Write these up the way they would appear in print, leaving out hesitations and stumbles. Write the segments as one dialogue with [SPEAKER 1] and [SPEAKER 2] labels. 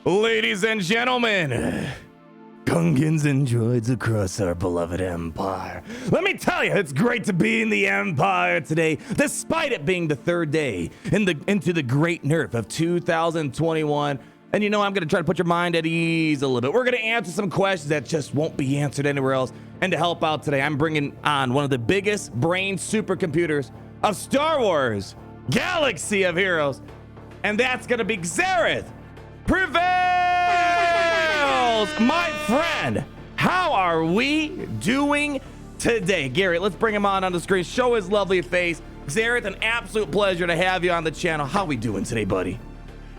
[SPEAKER 1] Ladies and gentlemen, Gungans and droids across our beloved empire. Let me tell you, it's great to be in the empire today, despite it being the third day into the great nerf of 2021. And you know, I'm going to try to put your mind at ease a little bit. We're going to answer some questions that just won't be answered anywhere else. And to help out today, I'm bringing on one of the biggest brain supercomputers of Star Wars Galaxy of Heroes. And that's going to be Xerath Prevails! My friend, how are we doing today? Garrett, let's bring him on the screen. Show his lovely face. Xerath, an absolute pleasure to have you on the channel. How we doing today, buddy?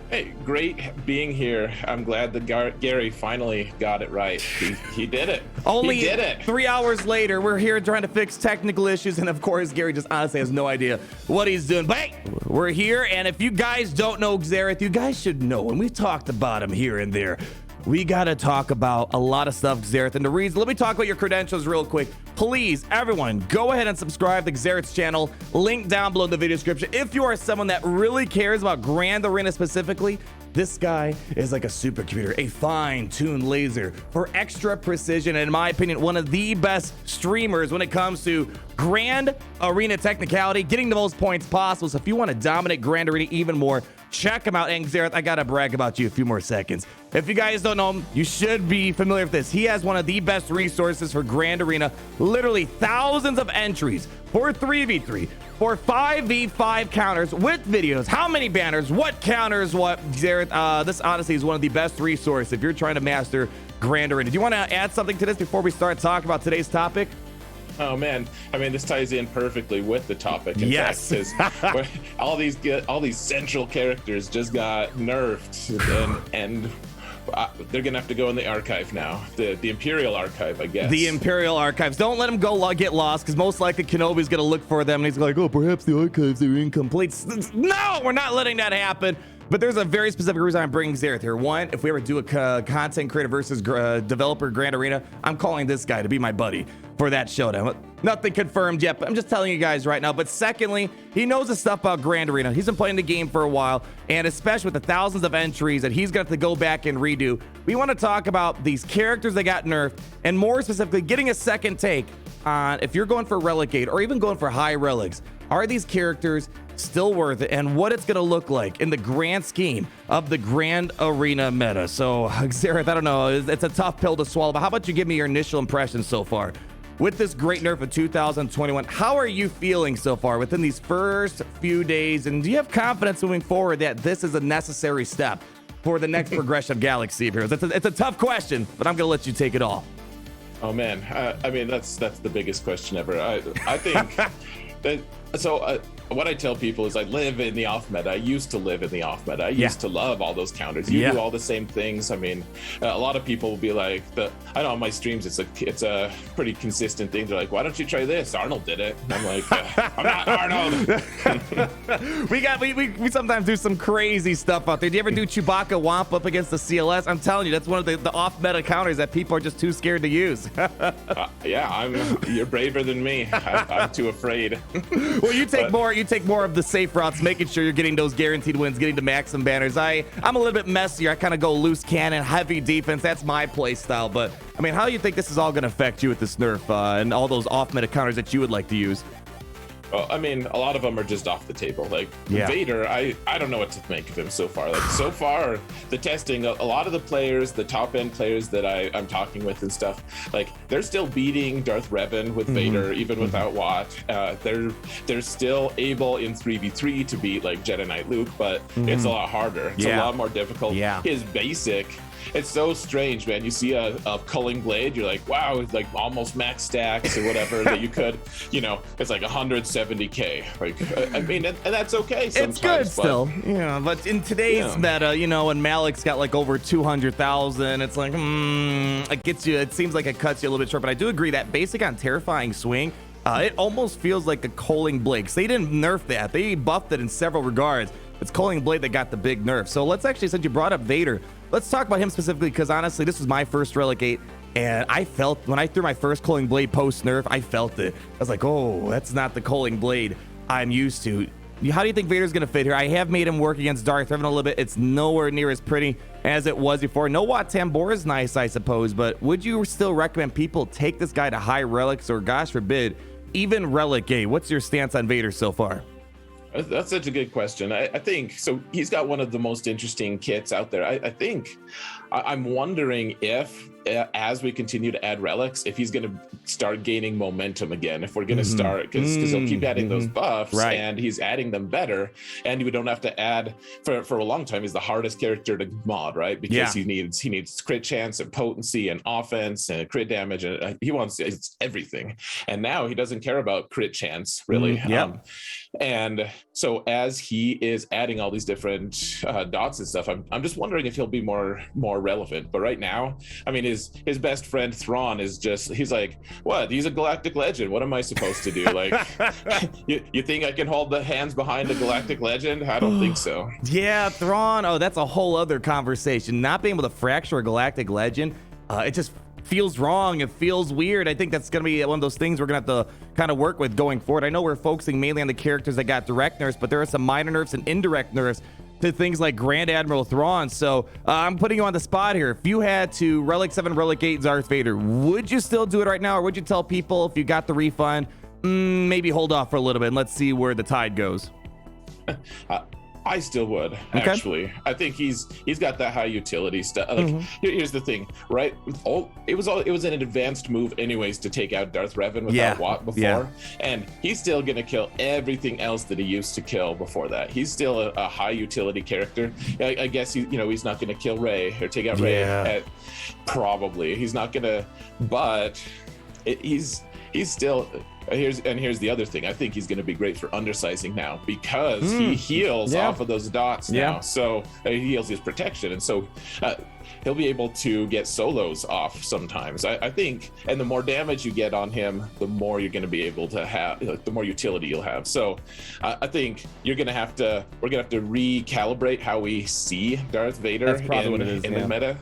[SPEAKER 2] Hey, great being here. I'm glad that Gary finally got it right. He did it.
[SPEAKER 1] He did it. 3 hours later, we're here trying to fix technical issues, and of course, Gary just honestly has no idea what he's doing. But hey, we're here, and if you guys don't know Xerath, you guys should know, and we've talked about him here and there. We gotta talk about a lot of stuff, Xerath, and the reason. Let me talk about your credentials real quick. Please, everyone, go ahead and subscribe to Xerath's channel. Link down below in the video description. If you are someone that really cares about Grand Arena specifically, this guy is like a supercomputer, a fine-tuned laser for extra precision, and in my opinion, one of the best streamers when it comes to Grand Arena technicality, getting the most points possible. So if you want to dominate Grand Arena even more, check him out. And Xerath, I gotta brag about you a few more seconds. If you guys don't know him, you should be familiar with this. He has one of the best resources for Grand Arena. Literally thousands of entries for 3v3, for 5v5 counters with videos. How many banners, what counters, what. Xerath, this honestly is one of the best resources if you're trying to master Grand Arena. Do you want to add something to this before we start talking about today's topic?
[SPEAKER 2] Oh man, I mean, this ties in perfectly with the topic.
[SPEAKER 1] Yes,
[SPEAKER 2] because all these central characters just got nerfed, and they're gonna have to go in the archive now, the Imperial archive, I guess.
[SPEAKER 1] The Imperial archives. Don't let them get lost, because most likely Kenobi's gonna look for them, and he's like, oh, perhaps the archives are incomplete. No, we're not letting that happen. But there's a very specific reason I'm bringing Xerath here. One, if we ever do a content creator versus developer Grand Arena, I'm calling this guy to be my buddy for that showdown. Nothing confirmed yet, but I'm just telling you guys right now. But secondly, he knows the stuff about Grand Arena. He's been playing the game for a while, and especially with the thousands of entries that he's going to have to go back and redo, we want to talk about these characters that got nerfed, and more specifically, getting a second take on if you're going for Relicate or even going for high relics. Are these characters still worth it, and what it's going to look like in the grand scheme of the Grand Arena meta? So, Xerath, I don't know, it's a tough pill to swallow, but how about you give me your initial impressions so far with this great nerf of 2021? How are you feeling so far within these first few days, and do you have confidence moving forward that this is a necessary step for the next progression of Galaxy of Heroes? It's a tough question, but I'm going to let you take it all.
[SPEAKER 2] Oh man, I mean, that's the biggest question ever. I think that, so what I tell people is I live in the off meta. I used to live in the off meta. I used to love all those counters. You do all the same things. I mean, a lot of people will be like, I know on my streams it's a pretty consistent thing. They're like, why don't you try this? Arnold did it. And I'm like, I'm not Arnold.
[SPEAKER 1] we sometimes do some crazy stuff out there. Do you ever do Chewbacca Womp up against the CLS? I'm telling you, that's one of the off meta counters that people are just too scared to use.
[SPEAKER 2] Yeah, you're braver than me. I'm too afraid.
[SPEAKER 1] Well, you take more of the safe routes, making sure you're getting those guaranteed wins, getting the maximum banners. I'm a little bit messier. I kind of go loose cannon, heavy defense. That's my play style. But I mean, how do you think this is all going to affect you with this nerf and all those off meta counters that you would like to use?
[SPEAKER 2] Well, I mean, a lot of them are just off the table. Like Vader, I don't know what to make of him so far. Like so far, the testing, a lot of the players, the top end players that I'm talking with and stuff, like they're still beating Darth Revan with Vader, even without Wat. They're still able in 3v3 to beat like Jedi Knight Luke, but it's a lot harder. It's a lot more difficult. His basic. It's so strange, man. You see a culling blade, you're like, wow, it's like almost max stacks or whatever that you could, it's like 170k. Like, I mean, and that's okay sometimes. It's good
[SPEAKER 1] still, but in today's meta, when Malik's got like over 200,000, it's like, it gets you, it seems like it cuts you a little bit short, but I do agree that basic on Terrifying Swing, it almost feels like a culling blade, because they didn't nerf that. They buffed it in several regards. It's Culling Blade that got the big nerf. So let's actually, since you brought up Vader, let's talk about him specifically, because honestly, this was my first Relicate, and I felt, when I threw my first Culling Blade post-nerf, I felt it. I was like, oh, that's not the Culling Blade I'm used to. How do you think Vader's going to fit here? I have made him work against Darth Revan a little bit. It's nowhere near as pretty as it was before. No, Wat Tambor is nice, I suppose, but would you still recommend people take this guy to high relics or, gosh forbid, even Relic 8? What's your stance on Vader so far?
[SPEAKER 2] That's such a good question. I think so. He's got one of the most interesting kits out there. I think I'm wondering if, as we continue to add relics, if he's going to start gaining momentum again. If we're going to start, because he'll keep adding those buffs, and he's adding them better, and we don't have to add for a long time. He's the hardest character to mod, right? Because he needs crit chance and potency and offense and crit damage, and he wants it's everything. And now he doesn't care about crit chance really. And so as he is adding all these different dots and stuff, I'm just wondering if he'll be more relevant. But right now, I mean, his best friend Thrawn is he's like, what? He's a galactic legend. What am I supposed to do? Like, you think I can hold the hands behind a galactic legend? I don't think so. Yeah,
[SPEAKER 1] Thrawn. Oh, that's a whole other conversation. Not being able to fracture a galactic legend, it just feels wrong. It feels weird. I think that's going to be one of those things we're going to have to kind of work with going forward. I know we're focusing mainly on the characters that got direct nerfs, but there are some minor nerfs and indirect nerfs to things like Grand Admiral Thrawn. So I'm putting you on the spot here. If you had to Relic 7, Relic 8 Darth Vader, would you still do it right now? Or would you tell people if you got the refund, maybe hold off for a little bit and let's see where the tide goes?
[SPEAKER 2] I still would, actually. I think he's got that high utility stuff. Like, here's the thing, right? It was an advanced move anyways to take out Darth Revan without Wat before, and he's still gonna kill everything else that he used to kill before that. He's still a high utility character. I guess he's not gonna kill Rey or take out Rey. Probably he's not gonna, but he's still. Here's the other thing. I think he's going to be great for undersizing now because he heals off of those dots now. So he heals his protection, and so he'll be able to get solos off sometimes. I think, and the more damage you get on him, the more you're going to be able to have, the more utility you'll have. So I think we're going to have to recalibrate how we see Darth Vader in the meta.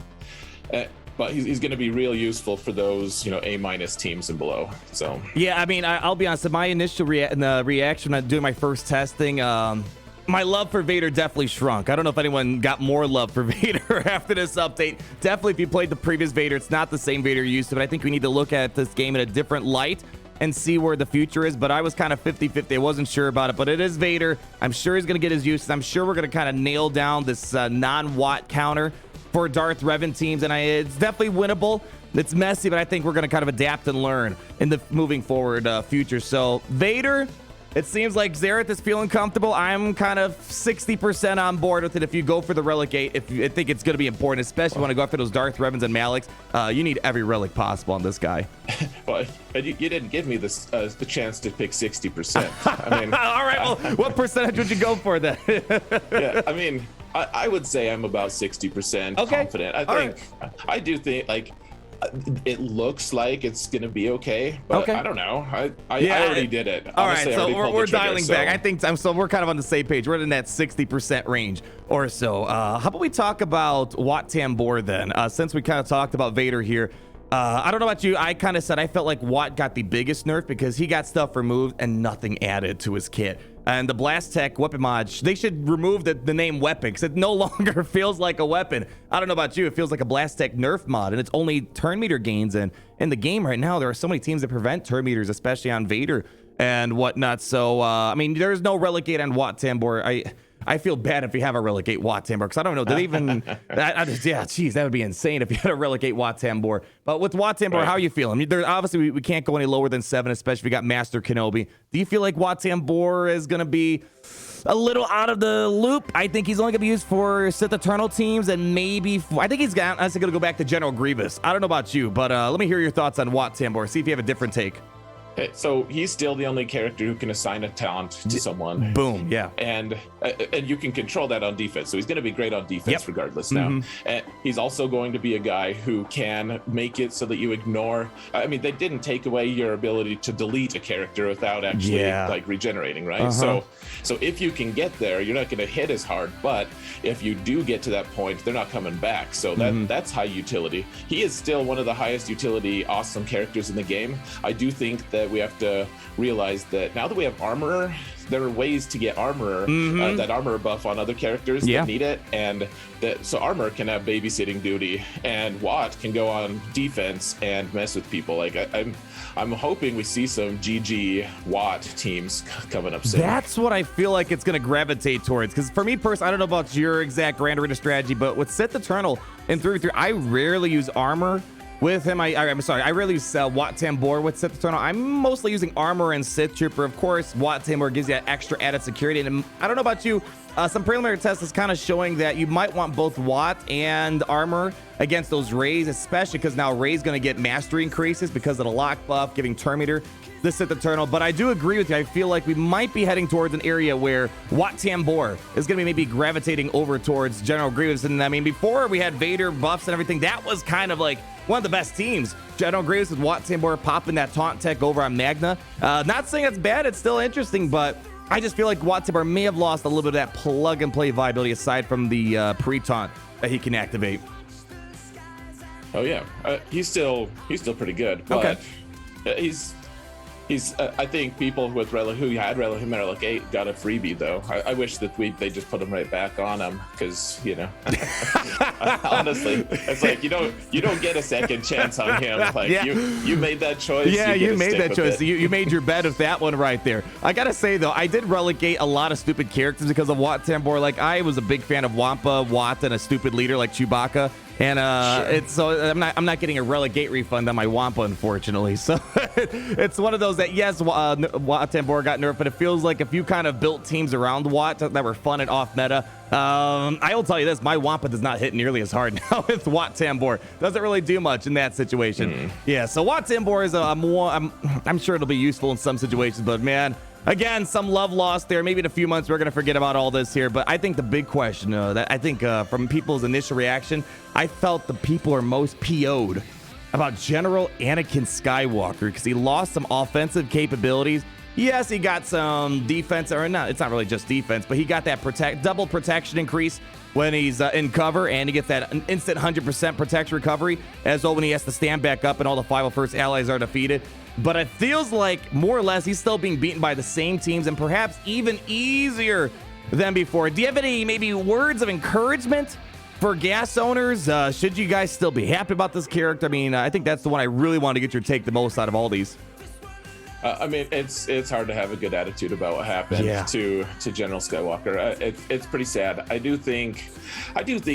[SPEAKER 2] But he's going to be real useful for those, A- teams and below. So
[SPEAKER 1] yeah, I mean, I'll be honest. My initial reaction when doing my first testing, my love for Vader definitely shrunk. I don't know if anyone got more love for Vader after this update. Definitely, if you played the previous Vader, it's not the same Vader you used to. But I think we need to look at this game in a different light and see where the future is. But I was kind of 50-50. I wasn't sure about it. But it is Vader. I'm sure he's going to get his use. I'm sure we're going to kind of nail down this non-Wat counter for Darth Revan teams, and it's definitely winnable. It's messy, but I think we're going to kind of adapt and learn in the moving forward future. So Vader, it seems like Xerath is feeling comfortable. I'm kind of 60% on board with it. If you go for the Relic 8, I think it's going to be important, especially when I go after those Darth Revans and Maliks. You need every relic possible on this guy.
[SPEAKER 2] Well, you didn't give me the chance to pick 60%. I mean,
[SPEAKER 1] all right. Well, what percentage would you go for then?
[SPEAKER 2] Yeah, I mean, I would say I'm about 60% confident. I do think, like, it looks like it's going to be okay, but I don't know. I already did it. Honestly,
[SPEAKER 1] all right, so we're dialing back. I think so. We're kind of on the same page. We're in that 60% range or so. How about we talk about Wat Tambor then? Since we kind of talked about Vader here, I don't know about you. I kind of said I felt like Wat got the biggest nerf because he got stuff removed and nothing added to his kit. And the Blast Tech weapon mod, they should remove the name weapon because it no longer feels like a weapon. I don't know about you. It feels like a Blast Tech nerf mod, and it's only turn meter gains. And in the game right now, there are so many teams that prevent turn meters, especially on Vader and whatnot. So, I mean, there's no Relic 8 on Wat Tambor. I feel bad if you have a Relic 8 Wat Tambor because I don't know. Did they even? Geez, that would be insane if you had a Relic 8 Wat Tambor. But with Wat Tambor, how are you feeling? I mean, obviously we can't go any lower than 7, especially if we got Master Kenobi. Do you feel like Wat Tambor is going to be a little out of the loop? I think he's only going to be used for Sith Eternal teams and maybe I think he's going to go back to General Grievous. I don't know about you, but let me hear your thoughts on Wat Tambor. See if you have a different take.
[SPEAKER 2] Okay, so he's still the only character who can assign a talent to someone.
[SPEAKER 1] Boom, yeah.
[SPEAKER 2] And you can control that on defense. So he's going to be great on defense regardless now. And he's also going to be a guy who can make it so that you ignore. I mean, they didn't take away your ability to delete a character without actually like regenerating, right? So if you can get there, you're not going to hit as hard. But if you do get to that point, they're not coming back. So that's high utility. He is still one of the highest utility awesome characters in the game. I do think that we have to realize that now that we have armor, there are ways to get armor, that armor buff on other characters that need it, and so armor can have babysitting duty, and Wat can go on defense and mess with people. Like I'm hoping we see some GG Wat teams coming up soon.
[SPEAKER 1] That's what I feel like it's going to gravitate towards. Because for me personally, I don't know about your exact Grand Arena strategy, but with Sith Eternal in 3v3, I rarely use armor with him. I'm sorry, I rarely use Wat Tambor with Sith Eternal. I'm mostly using armor and Sith Trooper. Of course, Wat Tambor gives you that extra added security. And I don't know about you, some preliminary tests is kind of showing that you might want both Wat and armor against those Rays, especially because now Ray's going to get mastery increases because of the lock buff, giving Terminator the Sith Eternal. But I do agree with you. I feel like we might be heading towards an area where Wat Tambor is going to be maybe gravitating over towards General Grievous. And I mean, before we had Vader buffs and everything, that was kind of like one of the best teams. General Grievous with Wat Tambor popping that taunt tech over on Magna. Not saying it's bad, it's still interesting, but I just feel like Wat Tambor may have lost a little bit of that plug and play viability aside from the pre-taunt that he can activate.
[SPEAKER 2] Oh yeah, he's still pretty good, but he's I think people with Relic who had Relic 8 got a freebie though. I wish that they just put him right back on him, because honestly, it's like you don't get a second chance on him. Like you made that choice.
[SPEAKER 1] Yeah, you made that choice. You made your bet with that one right there. I gotta say though, I did relegate a lot of stupid characters because of Wat Tambor. Like I was a big fan of Wampa, Wat, and a stupid leader like Chewbacca. And so I'm not getting a relegate refund on my Wampa, unfortunately. So it's one of those that, yes, Wat Tambor got nerfed, but it feels like if you kind of built teams around Wat that were fun and off meta. I will tell you this, my Wampa does not hit nearly as hard now with Wat Tambor. Doesn't really do much in that situation. Yeah, so Wat Tambor is I'm sure it'll be useful in some situations, but man, again, some love lost there. Maybe in a few months we're going to forget about all this here. But I think the big question that I think from people's initial reaction, I felt the people are most PO'd about General Anakin Skywalker because he lost some offensive capabilities. Yes, he got some defense, or not. It's not really just defense, but he got that double protection increase when he's in cover, and he gets that instant 100% protection recovery as well when he has to stand back up and all the 501st allies are defeated. But it feels like more or less he's still being beaten by the same teams and perhaps even easier than before. Do you have any maybe words of encouragement for gas owners? Should you guys still be happy about this character? I mean, I think that's the one I really want to get your take the most out of all these.
[SPEAKER 2] I mean, it's hard to have a good attitude about what happened to General Skywalker. It's pretty sad. I do think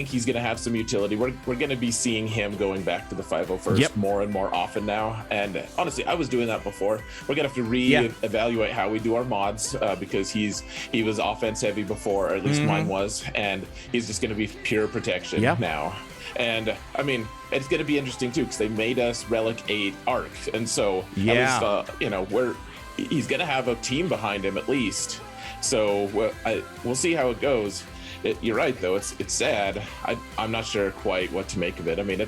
[SPEAKER 2] he's going to have some utility. We're going to be seeing him going back to the 501st more and more often now. And honestly, I was doing that before. We're going to have to re-evaluate how we do our mods because he was offense heavy before, or at least mine was, and he's just going to be pure protection now. And I mean, it's going to be interesting too because they made us Relic 8 Arc, and so at least, he's going to have a team behind him at least. So we'll see how it goes. You're right though; it's sad. I'm not sure quite what to make of it. I mean,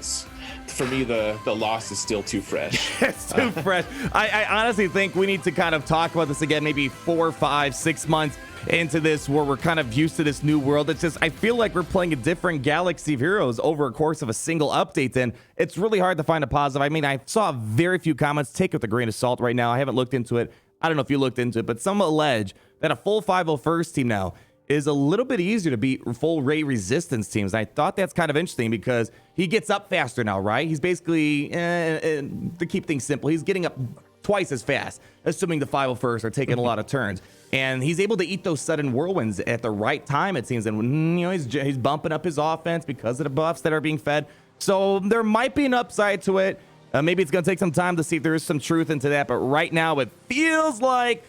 [SPEAKER 2] for me the loss is still too fresh.
[SPEAKER 1] It's too fresh. I honestly think we need to kind of talk about this again, maybe 4, 5, 6 months into this where we're kind of used to this new world. It's just I feel like we're playing a different galaxy of heroes over a course of a single update, and it's really hard to find a positive. I mean, I saw very few comments. Take it with a grain of salt right now. I haven't looked into it. I don't know if you looked into it, but some allege that a full 501st team now is a little bit easier to beat full Ray resistance teams. And I thought that's kind of interesting because he gets up faster now, right? He's basically, to keep things simple, he's getting up twice as fast, assuming the 501st are taking a lot of turns. And he's able to eat those sudden whirlwinds at the right time, it seems. And he's bumping up his offense because of the buffs that are being fed. So there might be an upside to it. Maybe it's going to take some time to see if there is some truth into that. But right now, it feels like,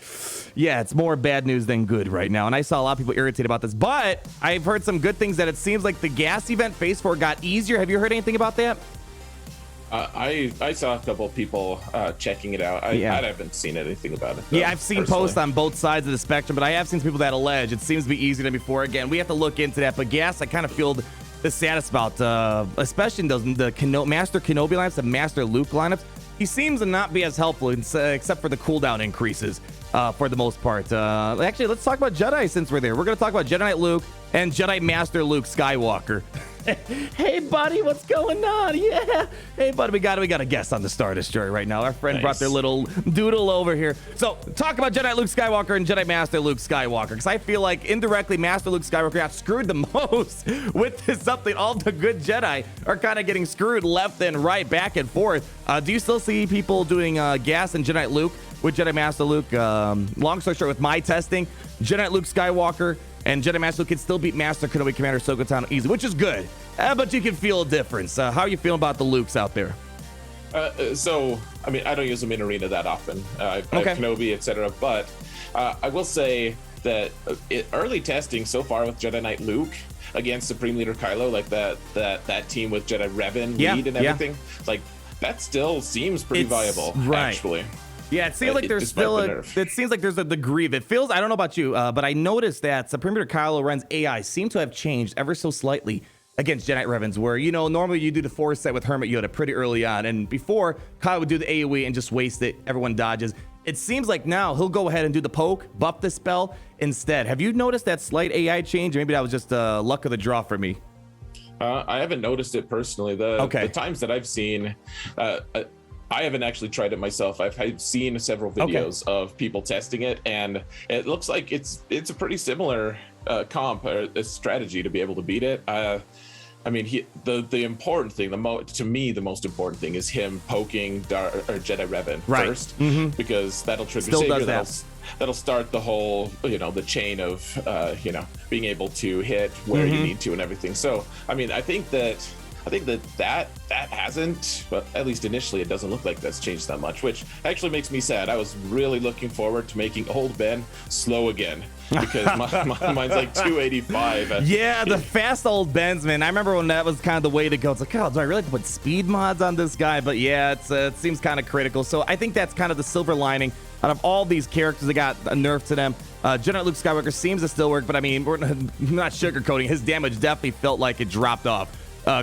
[SPEAKER 1] it's more bad news than good right now. And I saw a lot of people irritated about this. But I've heard some good things that it seems like the gas event phase 4 got easier. Have you heard anything about that?
[SPEAKER 2] I saw a couple of people checking it out. I haven't seen anything about it. Though,
[SPEAKER 1] I've seen posts on both sides of the spectrum, but I have seen people that allege it seems to be easier than before. Again, we have to look into that. But gas, I kind of feel the saddest about, especially in the Master Kenobi lineups, the Master Luke lineups. He seems to not be as helpful except for the cooldown increases for the most part. Actually, let's talk about Jedi since we're there. We're going to talk about Jedi Knight Luke and Jedi Master Luke Skywalker. Hey, buddy, what's going on? Yeah. Hey, buddy, we got a guest on the Star Destroyer right now. Our friend brought their little doodle over here. So talk about Jedi Luke Skywalker and Jedi Master Luke Skywalker, because I feel like indirectly Master Luke Skywalker got screwed the most with this something. All the good Jedi are kind of getting screwed left and right, back and forth. Do you still see people doing gas and Jedi Luke with Jedi Master Luke? Long story short, with my testing, Jedi Luke Skywalker and Jedi Master Luke can still beat Master Kenobi Commander Ahsoka Tano easy, which is good. But you can feel a difference. How are you feeling about the Lukes out there?
[SPEAKER 2] So, I mean, I don't use them in Arena that often. I have Kenobi, etc. But I will say that early testing so far with Jedi Knight Luke against Supreme Leader Kylo, like that team with Jedi Revan lead and everything, like that still seems pretty viable, actually.
[SPEAKER 1] Yeah, it seems like there's still it seems like there's a degree of it. Feels, I don't know about you, but I noticed that Supreme Leader Kylo Ren's AI seem to have changed ever so slightly against Jedi Revans, where, you know, normally you do the Force set with Hermit Yoda pretty early on, and before, Kylo would do the AoE and just waste it, everyone dodges. It seems like now he'll go ahead and do the poke, buff the spell instead. Have you noticed that slight AI change? Maybe that was just luck of the draw for me.
[SPEAKER 2] I haven't noticed it personally. The times that I've seen, I haven't actually tried it myself. I've seen several videos of people testing it, and it looks like it's a pretty similar comp or a strategy to be able to beat it. I mean, the important thing, to me, the most important thing is him poking Jedi Revan first, because that'll trigger Savior. That'll start the whole, the chain of, being able to hit where you need to and everything. So, I mean, I think that hasn't, but at least initially it doesn't look like that's changed that much, which actually makes me sad. I was really looking forward to making old Ben slow again, because mine's like 285.
[SPEAKER 1] Yeah, the fast old Bens, man. I remember when that was kind of the way to go. It's like, oh, do I really put speed mods on this guy? But yeah, it seems kind of critical. So I think that's kind of the silver lining out of all these characters that got a nerf to them. Jedi Luke Skywalker seems to still work, but I mean, we're not sugarcoating. His damage definitely felt like it dropped off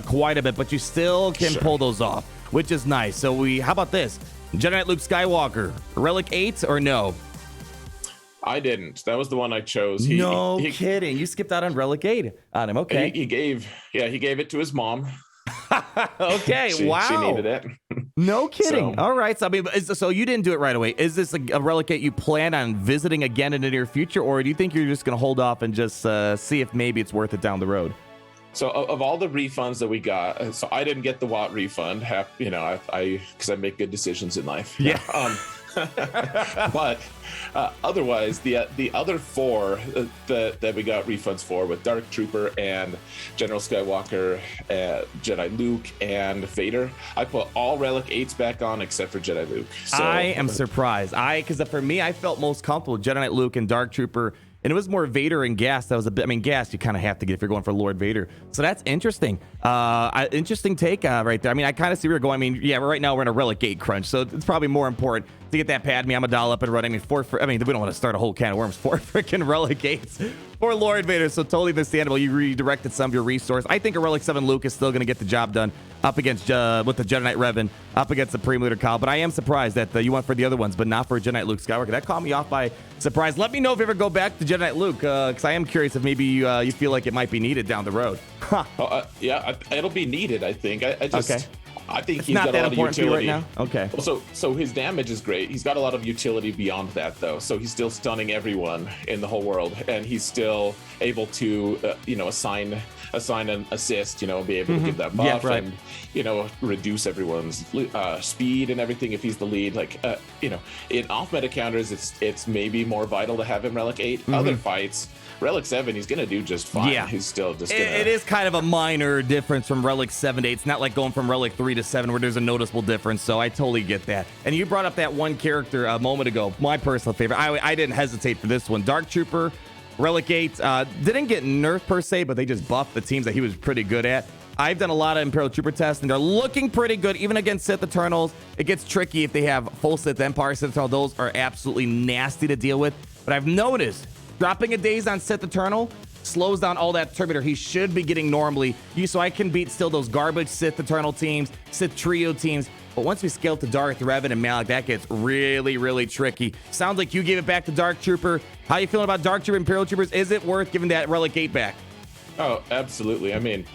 [SPEAKER 1] quite a bit, but you still can pull those off, which is nice. So how about this? Jedi Knight Luke Skywalker, Relic 8 or no?
[SPEAKER 2] I didn't. That was the one I chose.
[SPEAKER 1] No kidding. You skipped out on Relic 8 on him. Okay.
[SPEAKER 2] He gave it to his mom.
[SPEAKER 1] Okay.
[SPEAKER 2] She needed it.
[SPEAKER 1] No kidding. All right. So I mean, so you didn't do it right away. Is this a Relic 8 you plan on visiting again in the near future, or do you think you're just going to hold off and just see if maybe it's worth it down the road?
[SPEAKER 2] So of all the refunds that we got, so I didn't get the Wat refund, because I make good decisions in life.
[SPEAKER 1] Yeah.
[SPEAKER 2] But otherwise, the other four that we got refunds for, with Dark Trooper and General Skywalker, Jedi Luke, and Vader, I put all Relic 8s back on except for Jedi Luke. So,
[SPEAKER 1] I am surprised. Because for me, I felt most comfortable with Jedi Knight Luke and Dark Trooper. And it was more Vader and Gas. That was a bit. I mean, Gas you kind of have to get if you're going for Lord Vader. So that's interesting. Interesting take right there. I mean, I kind of see where you're going. I mean, yeah, right now we're in a Relic 8 crunch, so it's probably more important to get that Padme Amidala up and running. I mean, we don't want to start a whole can of worms. 4 freaking Relic 8s for Lord Vader. So totally understandable. You redirected some of your resource. I think a Relic 7 Luke is still going to get the job done up against with the Jedi Knight Revan, up against the Supreme Leader Kyle. But I am surprised that you went for the other ones, but not for Jedi Knight Luke Skywalker. That caught me off by surprise. Let me know if you ever go back to Jedi Knight Luke, because I am curious if maybe you feel like it might be needed down the road.
[SPEAKER 2] Yeah, it'll be needed, I think. I think
[SPEAKER 1] it's
[SPEAKER 2] he's
[SPEAKER 1] not
[SPEAKER 2] got
[SPEAKER 1] that
[SPEAKER 2] a lot of
[SPEAKER 1] important
[SPEAKER 2] utility
[SPEAKER 1] for you right now. Okay.
[SPEAKER 2] So his damage is great. He's got a lot of utility beyond that, though. So he's still stunning everyone in the whole world, and he's still able to, assign an assist, and be able to give that buff and, reduce everyone's speed and everything if he's the lead. Like, in off-meta counters, it's maybe more vital to have him Relic 8. Other fights, Relic 7, he's going to do just fine.
[SPEAKER 1] Yeah.
[SPEAKER 2] He's still just going to...
[SPEAKER 1] It is kind of a minor difference from Relic 7 to 8. It's not like going from Relic 3 to 7 where there's a noticeable difference, so I totally get that. And you brought up that one character a moment ago, my personal favorite. I didn't hesitate for this one. Dark Trooper, Relic 8, didn't get nerfed per se, but they just buffed the teams that he was pretty good at. I've done a lot of Imperial Trooper tests, and they're looking pretty good, even against Sith Eternals. It gets tricky if they have full Sith Empire. Sith Eternal, those are absolutely nasty to deal with. But I've noticed dropping a daze on Sith Eternal slows down all that Terminator he should be getting normally. So I can beat still those garbage Sith Eternal teams, Sith Trio teams. But once we scale to Darth, Revan, and Malak, that gets really, really tricky. Sounds like you gave it back to Dark Trooper. How you feeling about Dark Trooper, Imperial Troopers? Is it worth giving that Relic 8 back?
[SPEAKER 2] Oh, absolutely. I mean,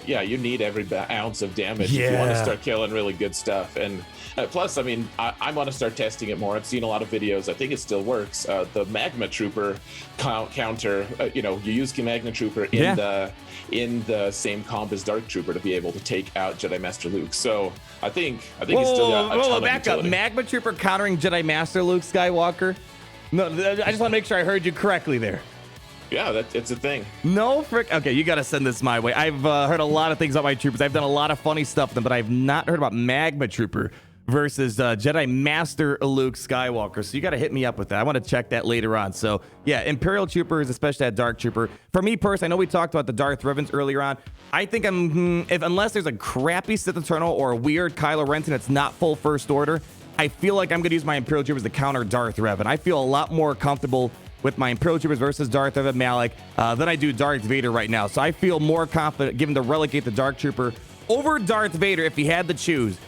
[SPEAKER 2] yeah, you need every ounce of damage if you want to start killing really good stuff. And plus, I mean, I want to start testing it more. I've seen a lot of videos. I think it still works. The Magma Trooper counter, you know, you use the Magma Trooper in the same comp as Dark Trooper to be able to take out Jedi Master Luke. So I think it's still got a ton of
[SPEAKER 1] back up. Magma Trooper countering Jedi Master Luke Skywalker? No, I just want to make sure I heard you correctly there.
[SPEAKER 2] Yeah, it's a thing.
[SPEAKER 1] No frick. Okay, you got to send this my way. I've heard a lot of things about my troopers. I've done a lot of funny stuff with them, but I've not heard about Magma Trooper versus Jedi Master Luke Skywalker. So you got to hit me up with that. I want to check that later on. So yeah, Imperial Troopers, especially that Dark Trooper. For me personally, I know we talked about the Darth Revens earlier on. I think unless there's a crappy Sith Eternal or a weird Kylo Ren that's not full First Order, I feel like I'm going to use my Imperial Troopers to counter Darth Revan. I feel a lot more comfortable with my Imperial Troopers versus Darth Revan Malak than I do Darth Vader right now. So I feel more confident given to relegate the Dark Trooper over Darth Vader if he had to choose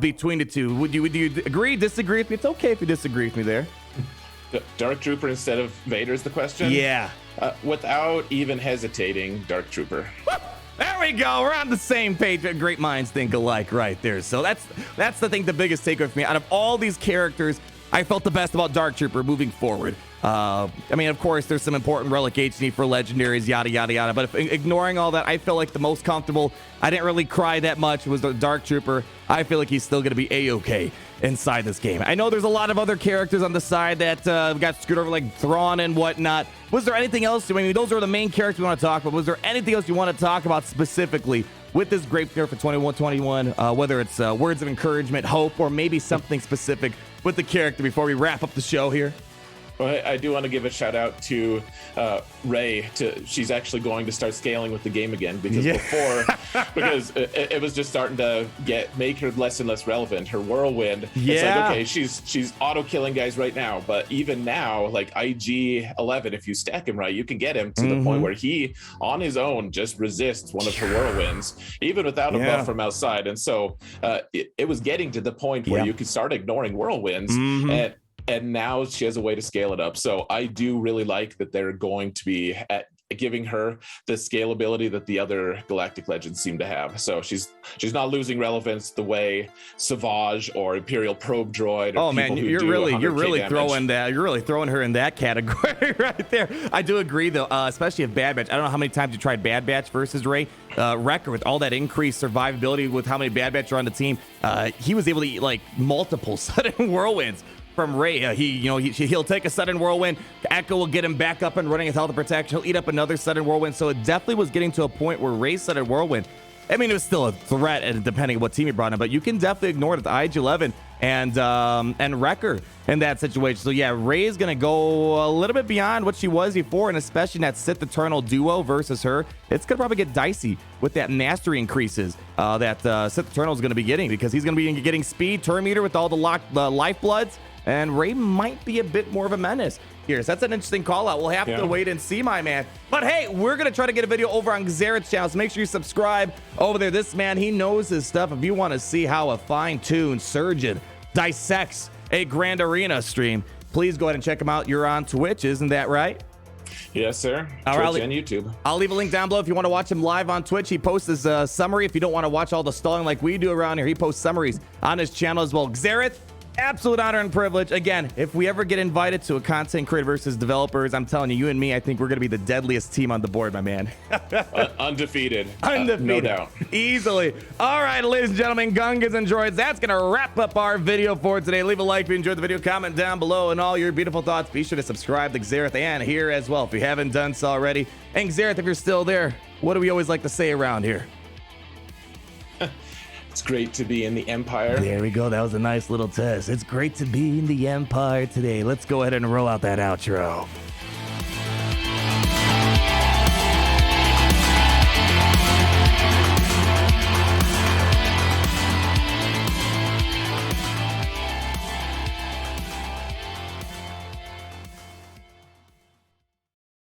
[SPEAKER 1] between the two. Would you agree, disagree with me? It's okay if you disagree with me there.
[SPEAKER 2] Dark Trooper instead of Vader is the question?
[SPEAKER 1] Yeah.
[SPEAKER 2] Without even hesitating, Dark Trooper.
[SPEAKER 1] There we go. We're on the same page. Great minds think alike right there. So that's the thing, the biggest takeaway for me. Out of all these characters, I felt the best about Dark Trooper moving forward. I mean, of course, there's some important Relic HD for legendaries, yada, yada, yada. But ignoring all that, I feel like the most comfortable, I didn't really cry that much, was the Dark Trooper. I feel like he's still going to be A-okay inside this game. I know there's a lot of other characters on the side that got screwed over, like Thrawn and whatnot. Was there anything else? I mean, those are the main characters we want to talk about. Was there anything else you want to talk about specifically with this great nerf for 2121, whether it's words of encouragement, hope, or maybe something specific with the character before we wrap up the show here?
[SPEAKER 2] Well, I do want to give a shout out to Rey. She's actually going to start scaling with the game again because because it was just starting to make her less and less relevant. Her whirlwind. Yeah. It's like, okay, she's auto killing guys right now, but even now, like IG 11, if you stack him right, you can get him to the point where he on his own just resists one of her whirlwinds, even without a buff from outside. And so it was getting to the point where you could start ignoring whirlwinds and now she has a way to scale it up. So I do really like that they're going to be giving her the scalability that the other Galactic Legends seem to have. So she's not losing relevance the way Savage or Imperial Probe Droid. Or you're really throwing her in that category right there. I do agree though, especially if Bad Batch. I don't know how many times you tried Bad Batch versus Rey. Wrecker with all that increased survivability with how many Bad Batch are on the team. He was able to eat like multiple sudden whirlwinds from Rey. He'll take a sudden whirlwind. Echo will get him back up and running his health and protection. He'll eat up another sudden whirlwind. So it definitely was getting to a point where Rey's sudden whirlwind, I mean, it was still a threat, and depending on what team you brought in, but you can definitely ignore it. The IG-11 and Wrecker in that situation. So yeah, Rey is going to go a little bit beyond what she was before, and especially in that Sith Eternal duo versus her, it's going to probably get dicey with that mastery increases that Sith Eternal is going to be getting, because he's going to be getting speed, turn meter with all the lifebloods, and Rey might be a bit more of a menace here. So that's an interesting call out. We'll have to wait and see, my man. But hey, we're going to try to get a video over on Xerath's channel, so make sure you subscribe over there. This man, he knows his stuff. If you want to see how a fine-tuned surgeon dissects a Grand Arena stream, please go ahead and check him out. You're on Twitch, isn't that right? Yes, sir. Twitch and YouTube.
[SPEAKER 1] I'll leave a link down below if you want to watch him live on Twitch. He posts his summary. If you don't want to watch all the stalling like we do around here, he posts summaries on his channel as well. Xerath, absolute honor and privilege. Again, if we ever get invited to a content creator versus developers, I'm telling you, you and me, I think we're going to be the deadliest team on the board, my man.
[SPEAKER 2] Undefeated.
[SPEAKER 1] Undefeated.
[SPEAKER 2] No doubt.
[SPEAKER 1] Easily. All right, ladies and gentlemen, Gungans and Droids, that's going to wrap up our video for today. Leave a like if you enjoyed the video, comment down below, and all your beautiful thoughts. Be sure to subscribe to Xerath and here as well if you haven't done so already. And Xerath, if you're still there, what do we always like to say around here?
[SPEAKER 2] It's great to be in the Empire.
[SPEAKER 1] There we go. That was a nice little test. It's great to be in the Empire today. Let's go ahead and roll out that outro.